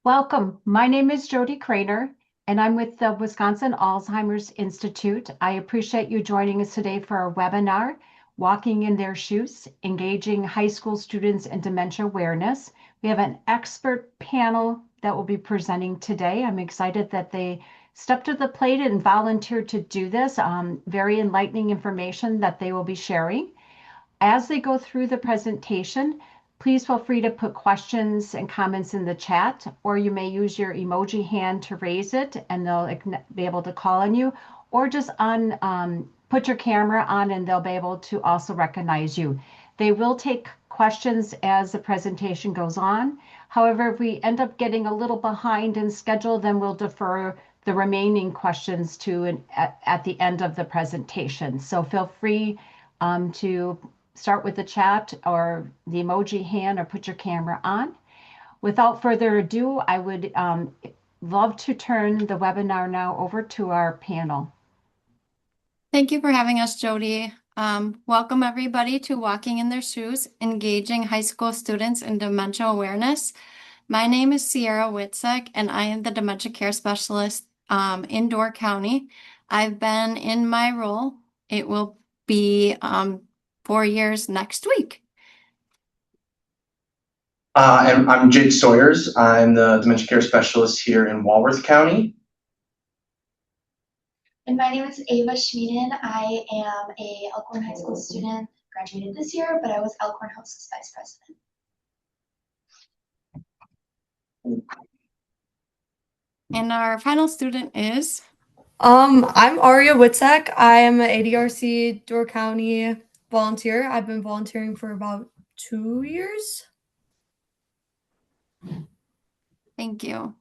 Welcome. My name is Jody Craner, and I'm with the Wisconsin Alzheimer's Institute. I appreciate you joining us today for our webinar, Walking in Their Shoes, Engaging High School Students in Dementia Awareness. We have an expert panel that will be presenting today. I'm excited that they stepped to the plate and volunteered to do this. Very enlightening information that they will be sharing. As they go through the presentation, please feel free to put questions and comments in the chat, or you may use your emoji hand to raise it and they'll be able to call on you, or just put your camera on and they'll be able to also recognize you. They will take questions as the presentation goes on. However, if we end up getting a little behind in schedule, then we'll defer the remaining questions to at the end of the presentation. So feel free to start with the chat or the emoji hand or put your camera on. Without further ado, I would love to turn the webinar now over to our panel. Thank you for having us, Jody. Welcome everybody to Walking in Their Shoes, Engaging High School Students in Dementia Awareness. My name is Sierra Witczak, and I am the Dementia Care Specialist in Door County. I've been in my role. It will be 4 years next week. And I'm Jake Sawyers. I'm the Dementia Care Specialist here in Walworth County. And my name is Ava Schmieden. I am a Elkhorn High School student, graduated this year, but I was Elkhorn Hostess Vice President. And our final student is? I'm Aria Witczak. I am an ADRC Door County volunteer. I've been volunteering for about 2 years. Thank you.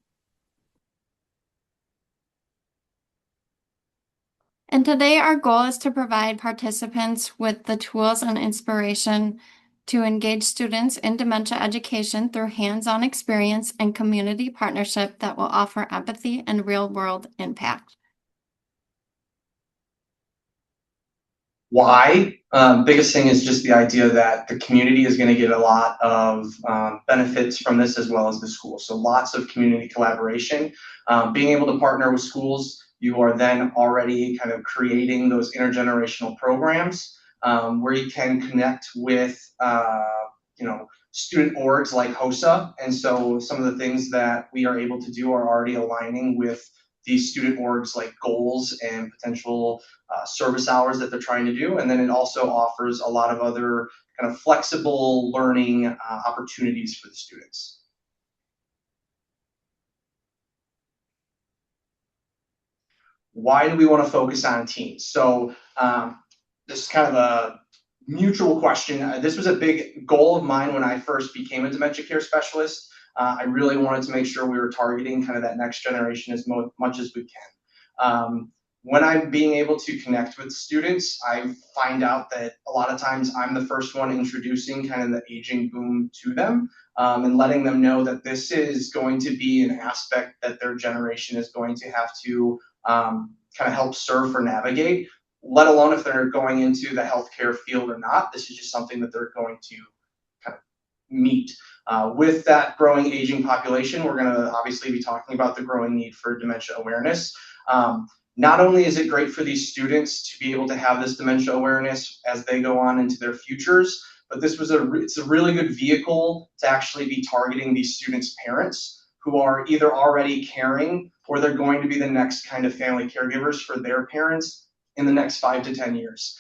And today our goal is to provide participants with the tools and inspiration to engage students in dementia education through hands-on experience and community partnership that will offer empathy and real-world impact. Why? Biggest thing is just the idea that the community is going to get a lot of benefits from this, as well as the school. So lots of community collaboration. Being able to partner with schools, you are then already kind of creating those intergenerational programs where you can connect with student orgs like HOSA. And so some of the things that we are able to do are already aligning with these student orgs, like goals and potential service hours that they're trying to do. And then it also offers a lot of other kind of flexible learning opportunities for the students. Why do we want to focus on teens? So this is kind of a mutual question. This was a big goal of mine when I first became a dementia care specialist. I really wanted to make sure we were targeting kind of that next generation as much as we can. When I'm being able to connect with students, I find out that a lot of times I'm the first one introducing kind of the aging boom to them and letting them know that this is going to be an aspect that their generation is going to have to kind of help serve or navigate, let alone if they're going into the healthcare field or not. This is just something that they're going to kind of meet. With that growing aging population, we're going to obviously be talking about the growing need for dementia awareness. Not only is it great for these students to be able to have this dementia awareness as they go on into their futures, but it's a really good vehicle to actually be targeting these students' parents who are either already caring or they're going to be the next kind of family caregivers for their parents in the next 5 to 10 years.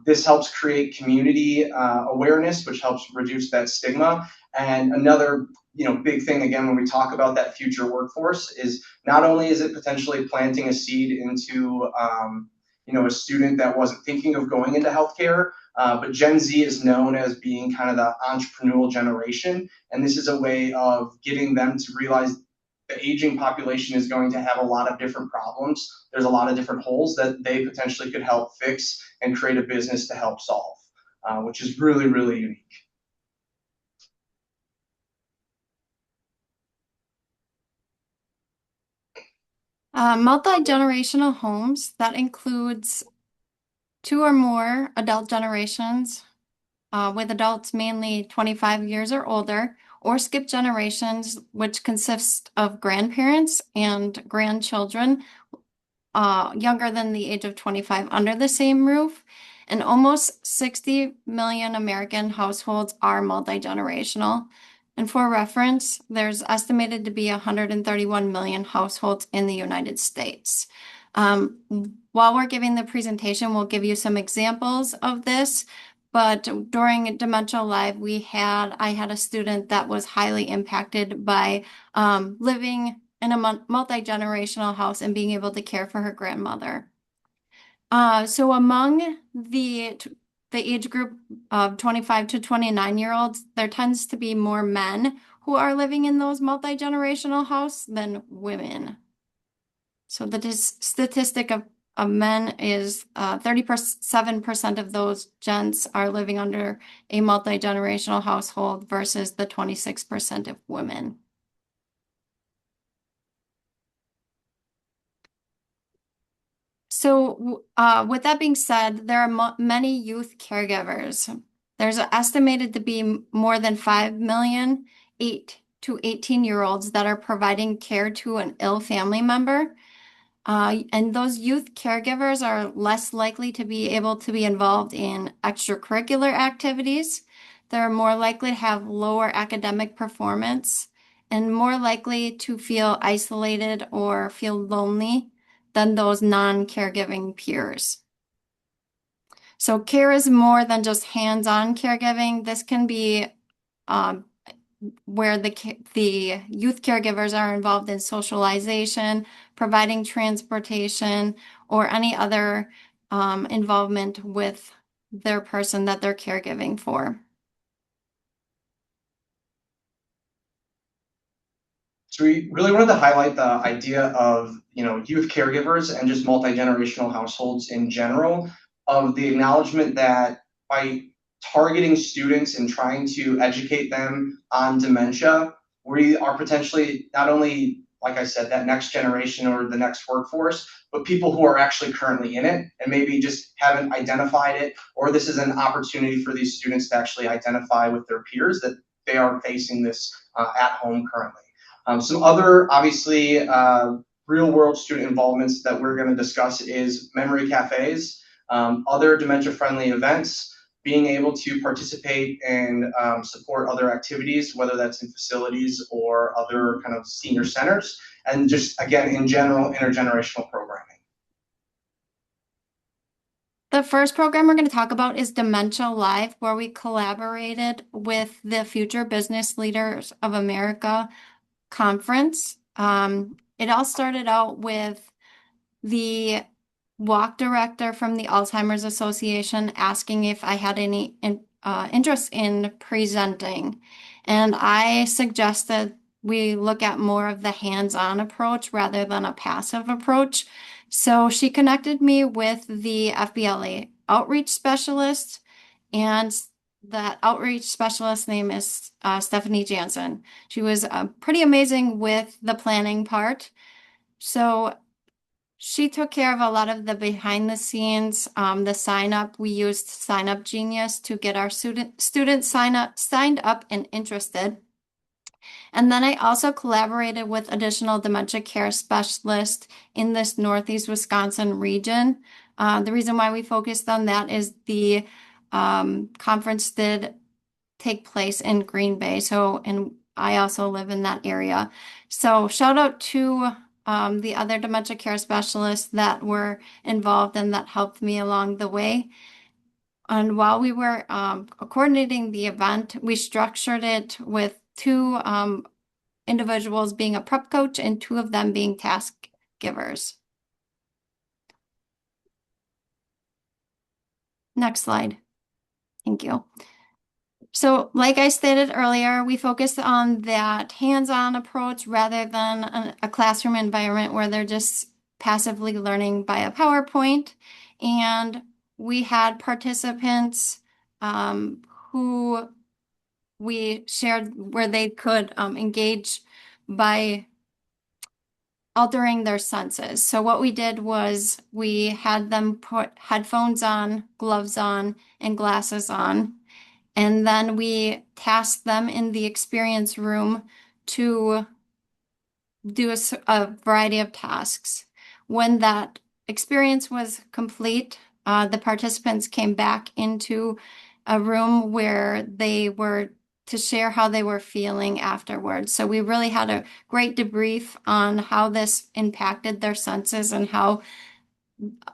This helps create community awareness, which helps reduce that stigma. And another big thing, again, when we talk about that future workforce, is not only is it potentially planting a seed into a student that wasn't thinking of going into healthcare, but Gen Z is known as being kind of the entrepreneurial generation. And this is a way of getting them to realize the aging population is going to have a lot of different problems. There's a lot of different holes that they potentially could help fix and create a business to help solve, which is really, really unique. Multi-generational homes, that includes 2 or more adult generations with adults mainly 25 years or older, or skip generations, which consist of grandparents and grandchildren younger than the age of 25 under the same roof. And almost 60 million American households are multi-generational. And for reference, there's estimated to be 131 million households in the United States. While we're giving the presentation, we'll give you some examples of this. But during Dementia Live, I had a student that was highly impacted by living in a multi-generational house and being able to care for her grandmother. So among the age group of 25 to 29-year-olds, there tends to be more men who are living in those multi-generational houses than women. So the statistic of men is 37% of those gents are living under a multi-generational household versus the 26% of women. So with that being said, there are many youth caregivers. There's estimated to be more than 5 million 8 to 18-year-olds that are providing care to an ill family member. And those youth caregivers are less likely to be able to be involved in extracurricular activities. They're more likely to have lower academic performance and more likely to feel isolated or feel lonely than those non-caregiving peers. So care is more than just hands-on caregiving. This can be where the youth caregivers are involved in socialization, providing transportation, or any other involvement with their person that they're caregiving for. So we really wanted to highlight the idea of, youth caregivers and just multi-generational households in general, of the acknowledgement that by targeting students and trying to educate them on dementia, we are potentially not only, like I said, that next generation or the next workforce, but people who are actually currently in it and maybe just haven't identified it, or this is an opportunity for these students to actually identify with their peers that they are facing this at home currently. Some other, obviously, real-world student involvements that we're going to discuss is memory cafes, other dementia-friendly events, being able to participate and support other activities, whether that's in facilities or other kind of senior centers, and just, again, in general, intergenerational programming. The first program we're going to talk about is Dementia Live, where we collaborated with the Future Business Leaders of America conference. It all started out with the walk director from the Alzheimer's Association asking if I had any interest in presenting. And I suggested we look at more of the hands-on approach rather than a passive approach. So she connected me with the FBLA outreach specialist, and that outreach specialist name is Stephanie Jansen. She was pretty amazing with the planning part. So she took care of a lot of the behind the scenes, the sign up. We used Sign Up Genius to get our students signed up and interested. And then I also collaborated with additional dementia care specialists in this Northeast Wisconsin region. The reason why we focused on that is the conference did take place in Green Bay. And I also live in that area. So shout out to the other dementia care specialists that were involved and that helped me along the way. And while we were coordinating the event, we structured it with two individuals being a prep coach and two of them being task givers. Next slide. Thank you. So like I stated earlier, we focused on that hands-on approach rather than a classroom environment where they're just passively learning by a PowerPoint. And we had participants who we shared where they could engage by altering their senses. So what we did was we had them put headphones on, gloves on, and glasses on. And then we tasked them in the experience room to do a variety of tasks. When that experience was complete, the participants came back into a room where they were to share how they were feeling afterwards. So we really had a great debrief on how this impacted their senses and how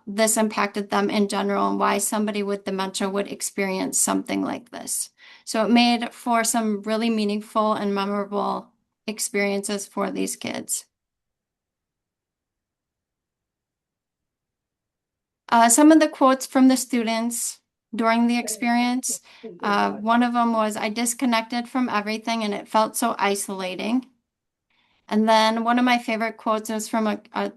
this impacted them in general and why somebody with dementia would experience something like this. So it made for some really meaningful and memorable experiences for these kids. Some of the quotes from the students during the experience, one of them was, "I disconnected from everything and it felt so isolating." And then one of my favorite quotes was from a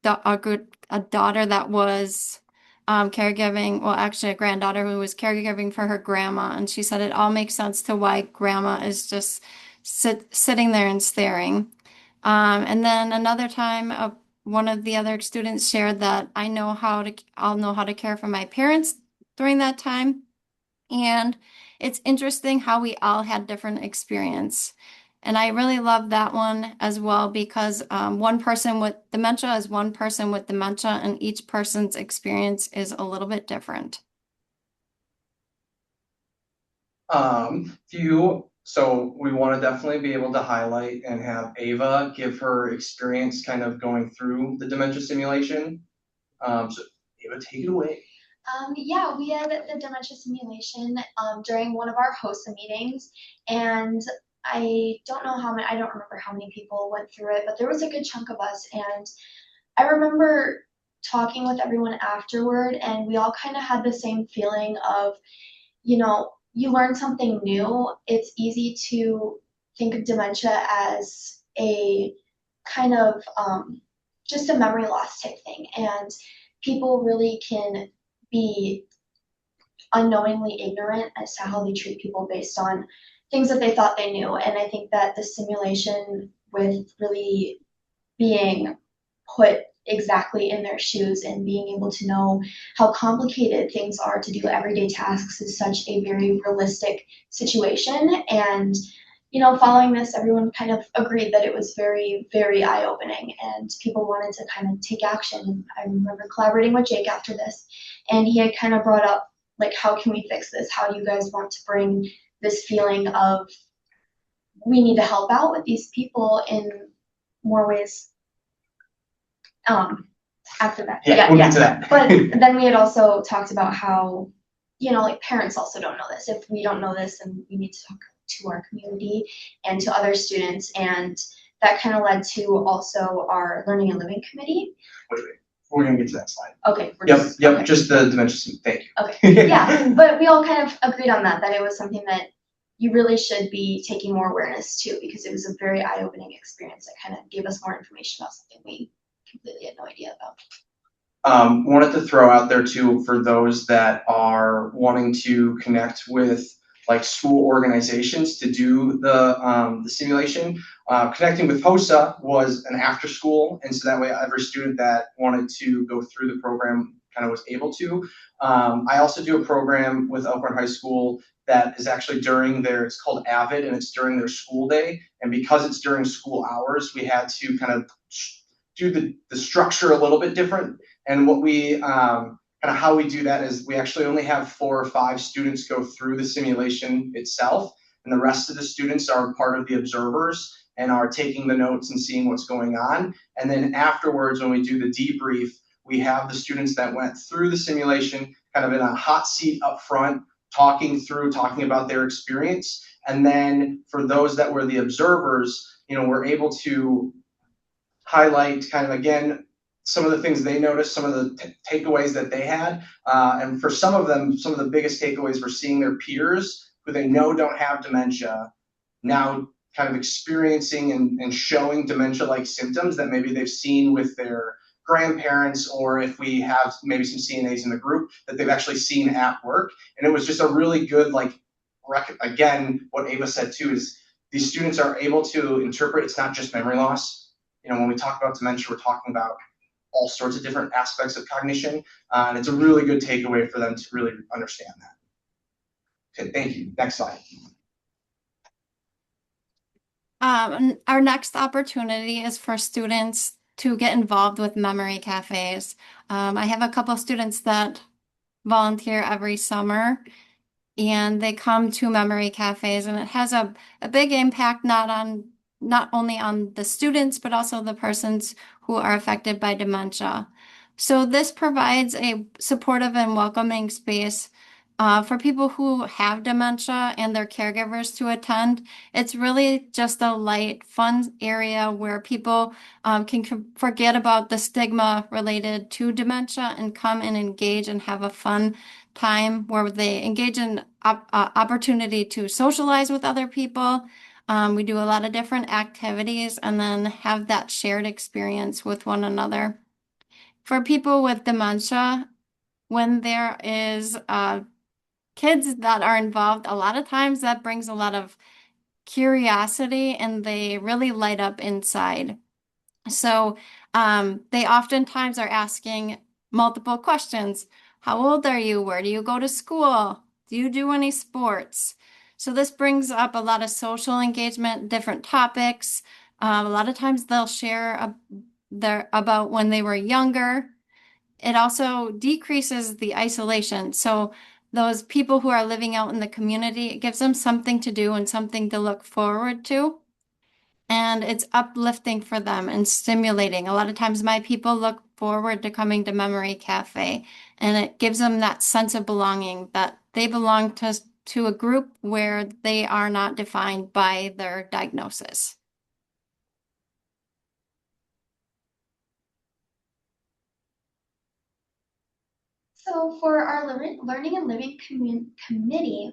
daughter that was caregiving, well, actually a granddaughter who was caregiving for her grandma. And she said, "It all makes sense to why grandma is just sitting there and staring." And then another time, one of the other students shared that I'll know how to care for my parents during that time. And it's interesting how we all had different experience. And I really love that one as well, because one person with dementia is one person with dementia, and each person's experience is a little bit different. So we want to definitely be able to highlight and have Ava give her experience kind of going through the dementia simulation. So Ava, take it away. Yeah, we had the dementia simulation during one of our HOSA meetings, and I don't remember how many people went through it, but there was a good chunk of us, and I remember talking with everyone afterward, and we all kind of had the same feeling of, you learn something new. It's easy to think of dementia as a kind of just a memory loss type thing, and people really can be unknowingly ignorant as to how they treat people based on things that they thought they knew. And I think that the simulation, with really being put exactly in their shoes and being able to know how complicated things are to do everyday tasks, is such a very realistic situation. And following this, everyone kind of agreed that it was very, very eye-opening, and people wanted to kind of take action. I remember collaborating with Jake after this, and he had kind of brought up, like, how can we fix this? How do you guys want to bring this feeling of, we need to help out with these people in more ways? After that. We'll get to that. But then we had also talked about how, like, parents also don't know this. If we don't know this, then we need to talk to our community and to other students, and that kind of led to also our learning and living committee. Wait. We're gonna get to that slide. Okay. Yep. Just the dementia. Thank you. Okay. Yeah, but we all kind of agreed on that it was something that you really should be taking more awareness to, because it was a very eye-opening experience that kind of gave us more information about something we completely had no idea about. Wanted to throw out there too, for those that are wanting to connect with like school organizations to do the simulation. Connecting with HOSA was an after school, and so that way every student that wanted to go through the program kind of was able to. I also do a program with Elkhorn High School that is actually it's called AVID, and it's during their school day. And because it's during school hours, we had to kind of do the structure a little bit different. And what we kind of how we do that is we actually only have 4 or 5 students go through the simulation itself, and the rest of the students are part of the observers and are taking the notes and seeing what's going on. And then afterwards, when we do the debrief, we have the students that went through the simulation kind of in a hot seat up front, talking about their experience. And then for those that were the observers, we're able to highlight kind of, again, some of the things they noticed, some of the takeaways that they had. And for some of them, some of the biggest takeaways were seeing their peers who they know don't have dementia now kind of experiencing and showing dementia-like symptoms that maybe they've seen with their grandparents, or if we have maybe some CNAs in the group that they've actually seen at work. And it was just a really good, again, what Ava said too, is these students are able to interpret it's not just memory loss. When we talk about dementia, we're talking about all sorts of different aspects of cognition, and it's a really good takeaway for them to really understand that. Okay, thank you. Next slide. Our next opportunity is for students to get involved with memory cafes. I have a couple students that volunteer every summer, and they come to memory cafes, and it has a big impact not only on the students, but also the persons who are affected by dementia. So this provides a supportive and welcoming space for people who have dementia and their caregivers to attend. It's really just a light, fun area where people can forget about the stigma related to dementia and come and engage and have a fun time where they engage in opportunity to socialize with other people. We do a lot of different activities and then have that shared experience with one another. For people with dementia, when there is kids that are involved, a lot of times that brings a lot of curiosity and they really light up inside. So they oftentimes are asking multiple questions. How old are you? Where do you go to school? Do you do any sports? So this brings up a lot of social engagement, different topics. A lot of times they'll share about when they were younger. It also decreases the isolation. So those people who are living out in the community, it gives them something to do and something to look forward to. And it's uplifting for them and stimulating. A lot of times my people look forward to coming to Memory Cafe, and it gives them that sense of belonging, that they belong to a group where they are not defined by their diagnosis. So for our Learning and Living Committee,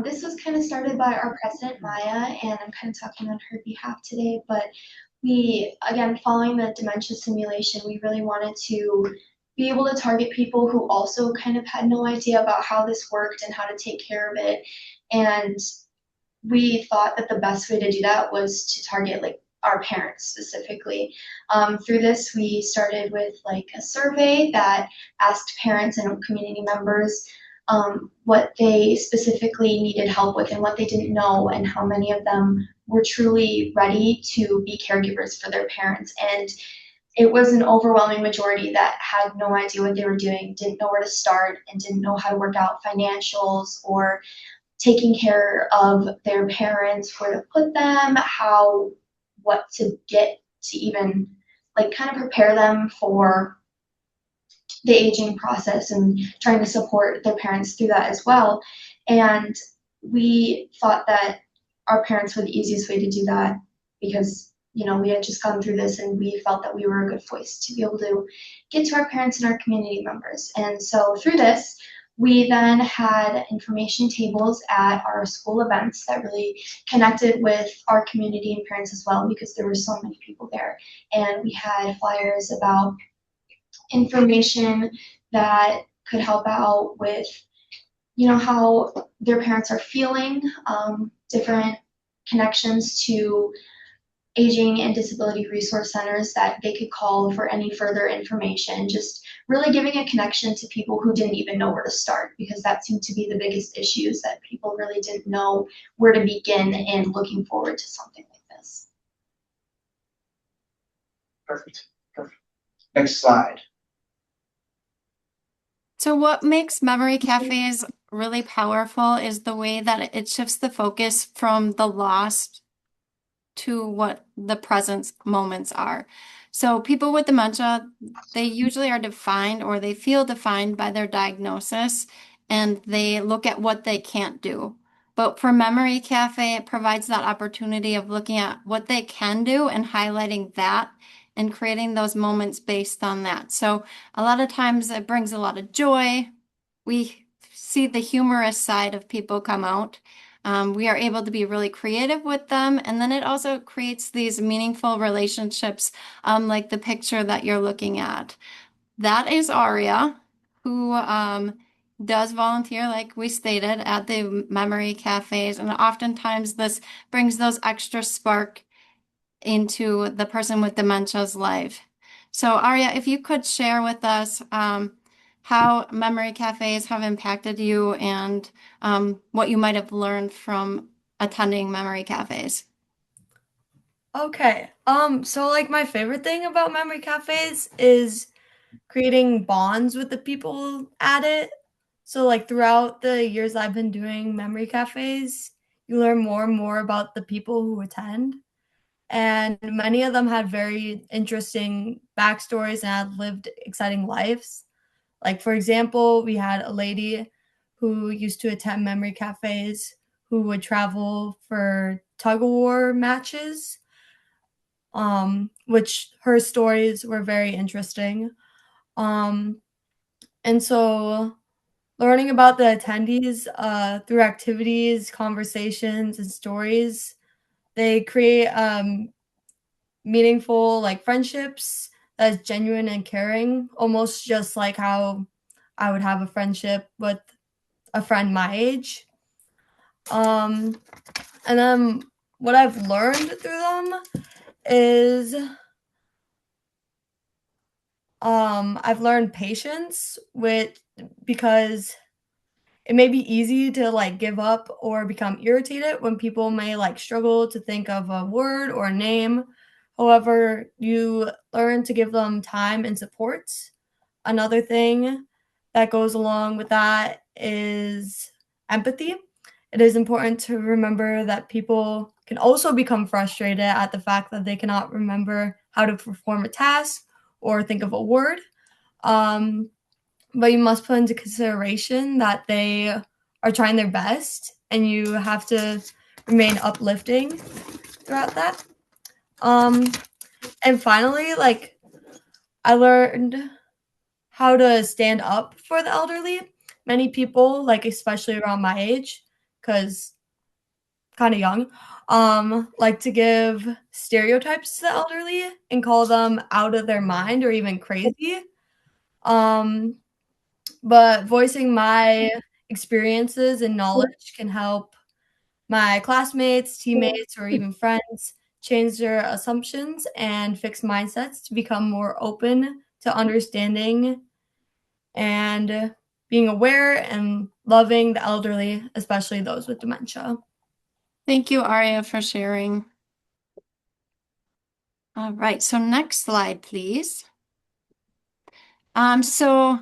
this was kind of started by our president, Maya, and I'm kind of talking on her behalf today, but we, again, following the dementia simulation, we really wanted to be able to target people who also kind of had no idea about how this worked and how to take care of it. And we thought that the best way to do that was to target like our parents specifically. Through this, we started with like a survey that asked parents and community members what they specifically needed help with and what they didn't know, and how many of them were truly ready to be caregivers for their parents. And it was an overwhelming majority that had no idea what they were doing, didn't know where to start, and didn't know how to work out financials or taking care of their parents, where to put them, what to get to even like kind of prepare them for the aging process and trying to support their parents through that as well. And we thought that our parents were the easiest way to do that because, you know, we had just gone through this and we felt that we were a good voice to be able to get to our parents and our community members. And so through this, we then had information tables at our school events that really connected with our community and parents as well, because there were so many people there. And we had flyers about information that could help out with, you know, how their parents are feeling, different connections to aging and disability resource centers that they could call for any further information, just really giving a connection to people who didn't even know where to start, because that seemed to be the biggest issues, that people really didn't know where to begin in looking forward to something like this. Perfect. Perfect. Next slide. So what makes memory cafes really powerful is the way that it shifts the focus from the lost to what the present moments are. So people with dementia, they usually are defined, or they feel defined by their diagnosis, and they look at what they can't do. But for Memory Cafe, it provides that opportunity of looking at what they can do and highlighting that and creating those moments based on that. So a lot of times it brings a lot of joy. We see the humorous side of people come out. We are able to be really creative with them, and then it also creates these meaningful relationships, like the picture that you're looking at. That is Aria, who does volunteer, like we stated, at the memory cafes, and oftentimes this brings those extra spark into the person with dementia's life. So Aria, if you could share with us how memory cafes have impacted you and what you might have learned from attending memory cafes. Okay. So like my favorite thing about memory cafes is creating bonds with the people at it. So like throughout the years I've been doing memory cafes, you learn more and more about the people who attend. And many of them had very interesting backstories and had lived exciting lives. Like, for example, we had a lady who used to attend memory cafes who would travel for tug of war matches, which her stories were very interesting. And so learning about the attendees through activities, conversations, and stories, they create meaningful like friendships that's genuine and caring, almost just like how I would have a friendship with a friend my age. And then what I've learned through them is I've learned patience because it may be easy to like give up or become irritated when people may like struggle to think of a word or a name. However, you learn to give them time and support. Another thing that goes along with that is empathy. It is important to remember that people can also become frustrated at the fact that they cannot remember how to perform a task or think of a word. But you must put into consideration that they are trying their best and you have to remain uplifting throughout that. And finally, like I learned how to stand up for the elderly. Many people, like especially around my age, because kind of young, like to give stereotypes to the elderly and call them out of their mind or even crazy. But voicing my experiences and knowledge can help my classmates, teammates, or even friends change their assumptions and fix mindsets to become more open to understanding and being aware and loving the elderly, especially those with dementia. Thank you, Aria, for sharing. All right, so next slide, please. So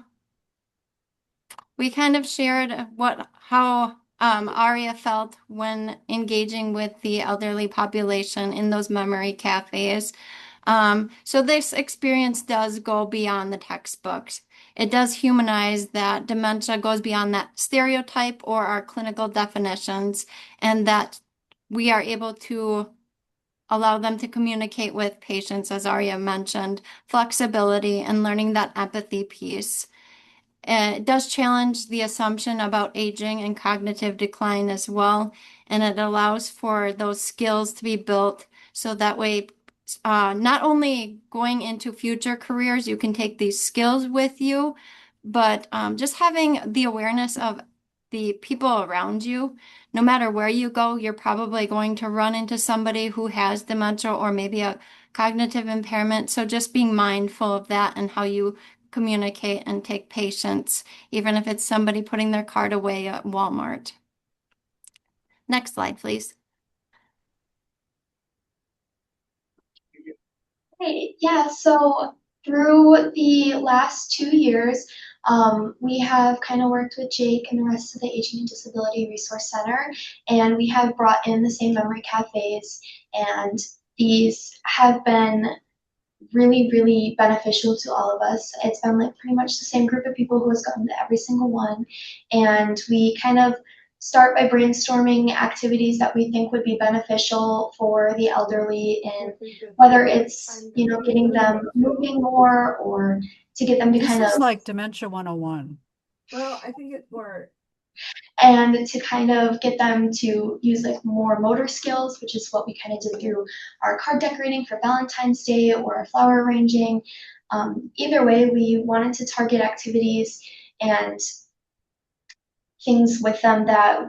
we kind of shared how Aria felt when engaging with the elderly population in those memory cafes. So this experience does go beyond the textbooks. It does humanize that dementia goes beyond that stereotype or our clinical definitions, and that we are able to allow them to communicate with patients, as Aria mentioned, flexibility and learning that empathy piece. It does challenge the assumption about aging and cognitive decline as well, and it allows for those skills to be built so that way not only going into future careers, you can take these skills with you, but just having the awareness of the people around you. No matter where you go, you're probably going to run into somebody who has dementia or maybe a cognitive impairment. So just being mindful of that and how you communicate and take patients, even if it's somebody putting their cart away at Walmart. Next slide, please. Hey, yeah, so through the last 2 years, we have kind of worked with Jake and the rest of the Aging and Disability Resource Center, and we have brought in the same memory cafes, and these have been really, really beneficial to all of us. It's been like pretty much the same group of people who has gotten to every single one, and we kind of start by brainstorming activities that we think would be beneficial for the elderly, and whether it's, you know, getting them moving more or to get them to This kind is of like Dementia 101. Well, I think it's more. and to kind of get them to use like more motor skills, which is what we kind of did through our card decorating for Valentine's Day or our flower arranging. Either way, we wanted to target activities and things with them that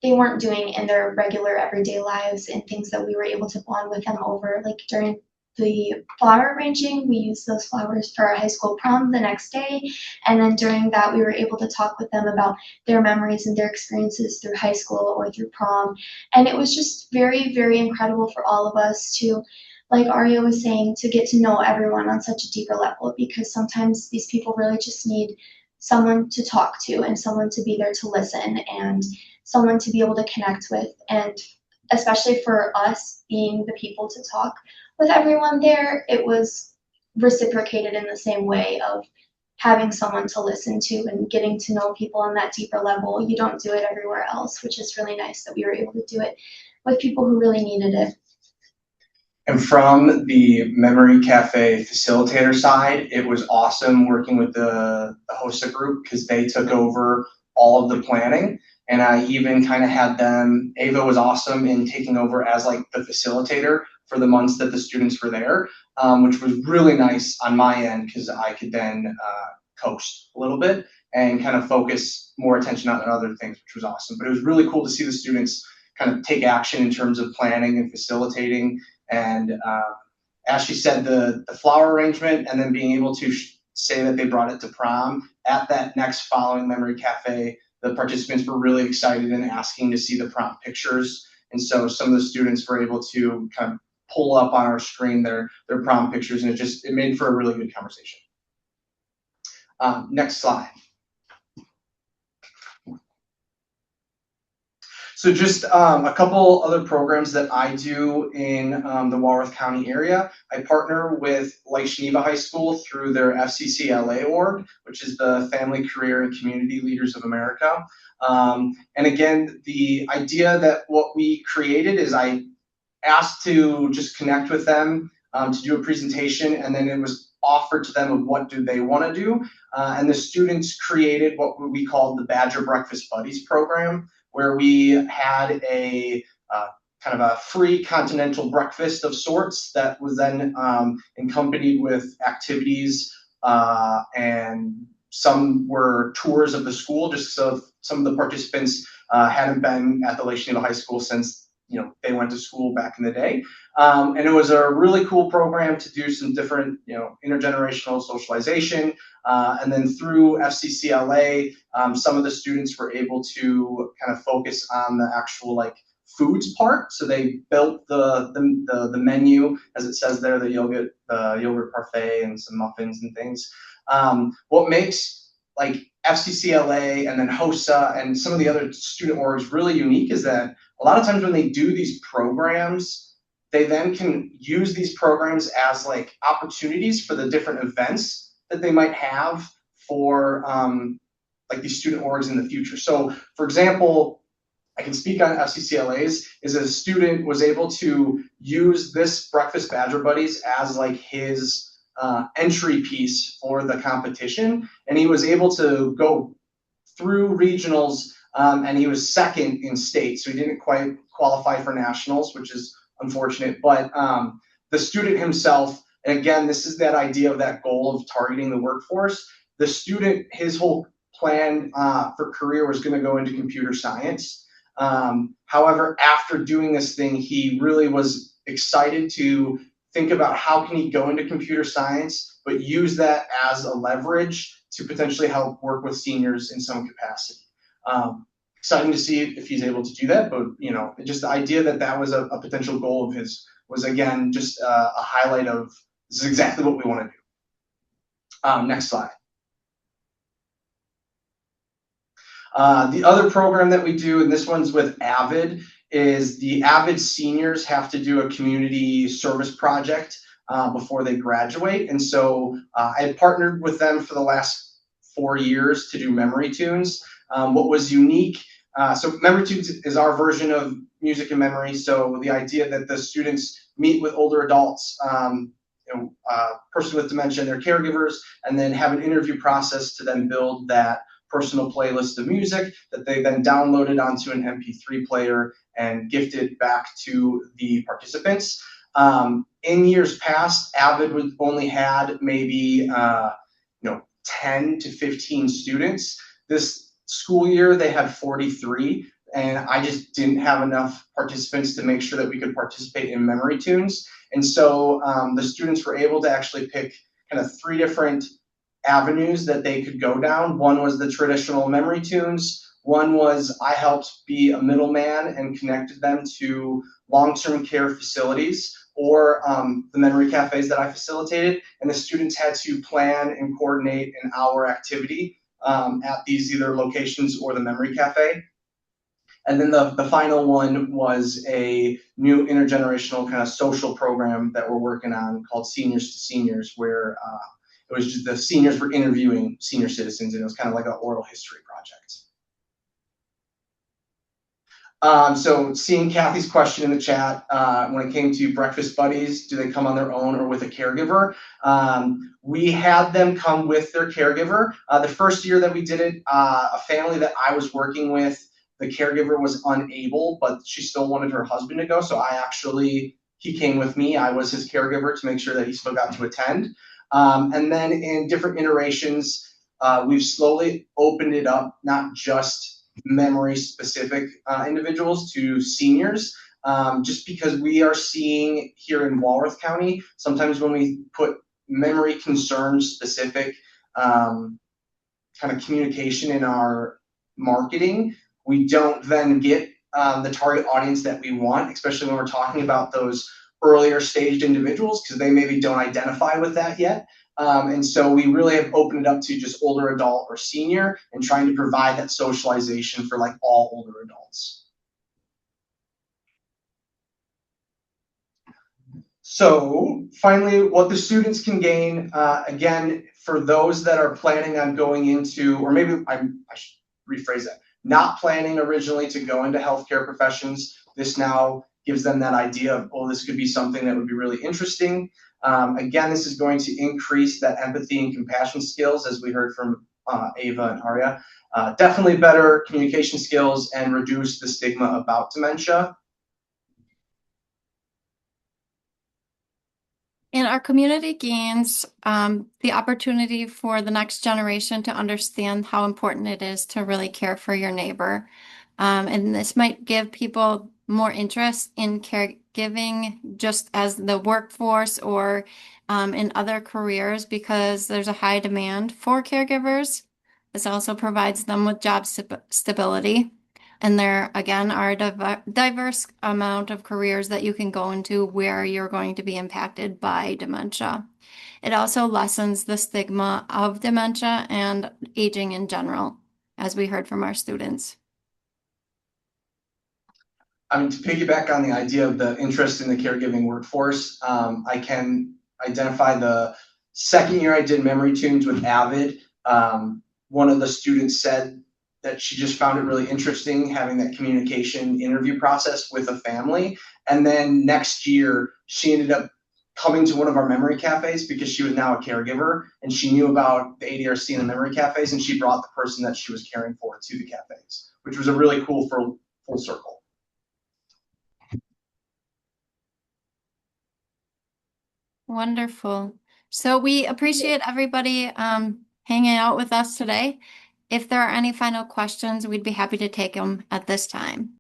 they weren't doing in their regular everyday lives, and things that we were able to bond with them over, like during the flower arranging. We used those flowers for our high school prom the next day. And then during that, we were able to talk with them about their memories and their experiences through high school or through prom. And it was just very, very incredible for all of us to, like Arya was saying, to get to know everyone on such a deeper level, because sometimes these people really just need someone to talk to and someone to be there to listen and someone to be able to connect with. And especially for us being the people to talk with everyone there, it was reciprocated in the same way of having someone to listen to and getting to know people on that deeper level. You don't do it everywhere else, which is really nice that we were able to do it with people who really needed it. And from the Memory Cafe facilitator side, it was awesome working with the HOSA group, because they took over all of the planning. And I even kind of had them, Ava was awesome in taking over as like the facilitator for the months that the students were there, which was really nice on my end, because I could then coast a little bit and kind of focus more attention on other things, which was awesome. But it was really cool to see the students kind of take action in terms of planning and facilitating. And as she said, the flower arrangement, and then being able to say that they brought it to prom at that next following Memory Cafe, the participants were really excited and asking to see the prom pictures. And so some of the students were able to kind of pull up on our screen their prom pictures, and it made for a really good conversation. Next slide. So just a couple other programs that I do in the Walworth County area. I partner with Lake Geneva High School through their FCCLA org, which is the Family, Career, and Community Leaders of America. And again, the idea that what we created is I asked to just connect with them to do a presentation, and then it was offered to them of what do they want to do. And the students created what we called the Badger Breakfast Buddies program, where we had a kind of a free continental breakfast of sorts that was then accompanied with activities, and some were tours of the school, just so some of the participants hadn't been at the Lake Geneva High School since they went to school back in the day. And it was a really cool program to do some different intergenerational socialization. And then through FCCLA, some of the students were able to kind of focus on the actual foods part. So they built the menu, as it says there, the yogurt parfait and some muffins and things. What makes FCCLA and then HOSA and some of the other student orgs really unique is that a lot of times when they do these programs, they then can use these programs as opportunities for the different events that they might have for these student orgs in the future. So for example, I can speak on FCCLA's, is a student was able to use this Breakfast Badger Buddies as his entry piece for the competition, and he was able to go through regionals, and he was second in state, so he didn't quite qualify for nationals, which is unfortunate. But the student himself, and again, this is that idea of that goal of targeting the workforce. The student, his whole plan for career was going to go into computer science. However, after doing this thing, he really was excited to think about how can he go into computer science, but use that as a leverage to potentially help work with seniors in some capacity. Exciting to see if he's able to do that, but just the idea that that was a potential goal of his was, again, just a highlight of this is exactly what we want to do. Next slide. The other program that we do, and this one's with AVID, is the AVID seniors have to do a community service project before they graduate. And so I had partnered with them for the last 4 years to do Memory Tunes. What was unique, so Memory Tunes is our version of Music and Memory. So the idea that the students meet with older adults, person with dementia and their caregivers, and then have an interview process to then build that personal playlist of music that they then downloaded onto an MP3 player and gifted back to the participants. In years past, AVID would only had maybe 10 to 15 students. This school year they had 43, and I just didn't have enough participants to make sure that we could participate in Memory Tunes. And so the students were able to actually pick kind of 3 different avenues that they could go down. One was the traditional memory tunes. One was I helped be a middleman and connected them to long-term care facilities or the memory cafes that I facilitated. And the students had to plan and coordinate an hour activity at these either locations or the memory cafe. And then the final one was a new intergenerational kind of social program that we're working on called Seniors to Seniors, where it was just the seniors were interviewing senior citizens, and it was kind of like an oral history project. So seeing Kathy's question in the chat, when it came to breakfast buddies, do they come on their own or with a caregiver? We had them come with their caregiver. The first year that we did it, a family that I was working with, the caregiver was unable, but she still wanted her husband to go. So he came with me. I was his caregiver to make sure that he still got to attend. And then in different iterations, we've slowly opened it up, not just memory specific individuals to seniors, just because we are seeing here in Walworth County, sometimes when we put memory concern specific kind of communication in our marketing, we don't then get the target audience that we want, especially when we're talking about those earlier staged individuals, because they maybe don't identify with that yet. And so we really have opened it up to just older adult or senior and trying to provide that socialization for like all older adults. So finally, what the students can gain, again, for those that are planning on going into, or maybe I should rephrase that, not planning originally to go into healthcare professions, this now gives them that idea of, oh, this could be something that would be really interesting. Again, this is going to increase that empathy and compassion skills, as we heard from Ava and Arya. Definitely better communication skills and reduce the stigma about dementia. And our community gains the opportunity for the next generation to understand how important it is to really care for your neighbor. And this might give people more interest in caregiving just as the workforce or in other careers, because there's a high demand for caregivers. This also provides them with job stability. And there, again, are a diverse amount of careers that you can go into where you're going to be impacted by dementia. It also lessens the stigma of dementia and aging in general, as we heard from our students. I mean, to piggyback on the idea of the interest in the caregiving workforce, I can identify the second year I did memory tunes with Avid. One of the students said that she just found it really interesting having that communication interview process with a family. And then next year, she ended up coming to one of our memory cafes because she was now a caregiver and she knew about the ADRC and the memory cafes, and she brought the person that she was caring for to the cafes, which was a really cool full circle. Wonderful. So we appreciate everybody hanging out with us today. If there are any final questions, we'd be happy to take them at this time.